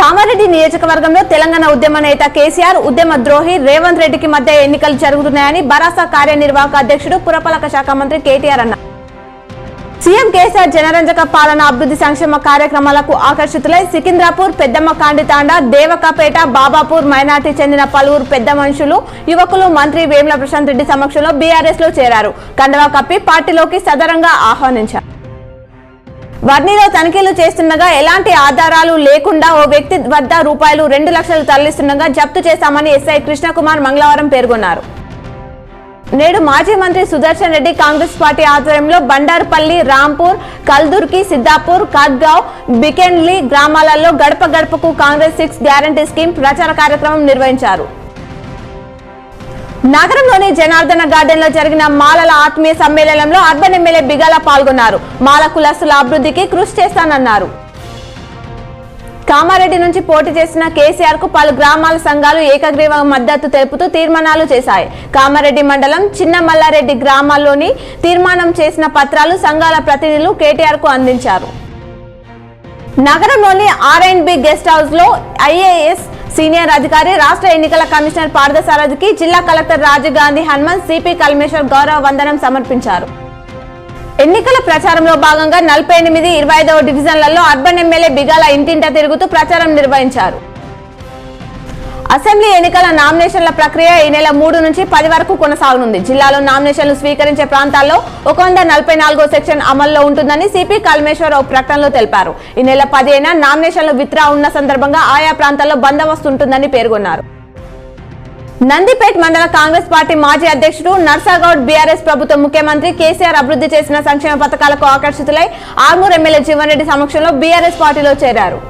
కామారెడ్డి నియోజకవర్గంలో తెలంగాణ ఉద్యమ నేత కేసీఆర్ ఉద్యమ ద్రోహి రేవంత్ రెడ్డికి మధ్య ఎన్నికలు జరుగుతున్నాయని భరాసా కార్యనిర్వాహక అధ్యక్షుడు పురపాలక శాఖ మంత్రి కేటీఆర్ అన్నారు. సీఎం కేసీఆర్ జనరంజక పాలన అభివృద్ధి సంక్షేమ కార్యక్రమాలకు ఆకర్షితులై సికింద్రాపూర్, పెద్దమ్మ కాండితాండ, దేవకాపేట, బాబాపూర్ మైనార్టీ చెందిన పలువురు పెద్ద మనుషులు, యువకులు మంత్రి వేముల ప్రశాంత్ రెడ్డి సమక్షంలో బీఆర్ఎస్ లో చేరారు. కండవా కప్పి పార్టీలోకి సదరంగా ఆహ్వానించారు. వర్ణిలో తనిఖీలు చేస్తుండగా ఎలాంటి ఆధారాలు లేకుండా ఓ వ్యక్తి వద్ద రూపాయలు 2 లక్షలు తరలిస్తుండగా జప్తు చేశామని ఎస్ఐ కృష్ణకుమార్ మంగళవారం పేర్కొన్నారు. నేడు మాజీ మంత్రి సుదర్శన్ రెడ్డి కాంగ్రెస్ పార్టీ ఆధ్వర్యంలో బండారుపల్లి, రాంపూర్, కల్దుర్కి, సిద్దాపూర్, కట్గావ్, బికెన్లీ గ్రామాలలో గడప గడపకు కాంగ్రెస్ 6 గ్యారంటీ స్కీమ్ ప్రచార కార్యక్రమం నిర్వహించారు. నగరంలోని జనార్దన గార్డెన్ లో జరిగిన మాలల ఆత్మీయ సమ్మేళనంలో అర్బన్ ఎమ్మెల్యే బిగాల పాల్గొన్నారు. మాల కులస్తుల అభివృద్ధికి కృషి చేస్తానన్నారు. కామారెడ్డి నుంచి పోటీ చేసిన కేసీఆర్ కు పలు గ్రామాల సంఘాలు ఏకగ్రీవ మద్దతు తెలుపుతూ తీర్మానాలు చేశాయి. కామారెడ్డి మండలం చిన్న మల్లారెడ్డి గ్రామాల్లోని తీర్మానం చేసిన పత్రాలు సంఘాల ప్రతినిధులు కేటీఆర్ కు అందించారు. నగరంలోని R&B గెస్ట్ హౌస్ లో IAS సీనియర్ అధికారి, రాష్ట్ర ఎన్నికల కమిషనర్ పార్థసారథికి జిల్లా కలెక్టర్ రాజీవ్ గాంధీ హనుమంత్, సిపి కల్మేశ్వర్ గౌరవ వందనం సమర్పించారు. ఎన్నికల ప్రచారంలో భాగంగా 48, 25వ డివిజన్లలో అర్బన్ ఎమ్మెల్యే బిగాల ఇంటింటా తిరుగుతూ ప్రచారం నిర్వహించారు. అసెంబ్లీ ఎన్నికల నామినేషన్ల ప్రక్రియ ఈ నెల 3 నుంచి 10 వరకు కొనసాగనుంది. జిల్లాలో నామినేషన్లు స్వీకరించే ప్రాంతాల్లో 144వ సెక్షన్ అమల్లో ఉంటుందని సిపి కల్మేశ్వర్ ఓ ప్రకటనలో తెలిపారు. ఈ నెల 15న నామినేషన్లు విత్డ్రా ఉన్న సందర్భంగా ఆయా ప్రాంతాల్లో బందోబస్తు ఉంటుందని పేర్కొన్నారు. నందిపేట్ మండల కాంగ్రెస్ పార్టీ మాజీ అధ్యక్షుడు నర్సాగౌడ్ బీఆర్ఎస్ ప్రభుత్వం ముఖ్యమంత్రి కేసీఆర్ అభివృద్ధి చేసిన సంక్షేమ పథకాలకు ఆకర్షితులై ఆర్మూర్ ఎమ్మెల్యే జీవన్ రెడ్డి సమక్షంలో బీఆర్ఎస్ పార్టీలో చేరారు.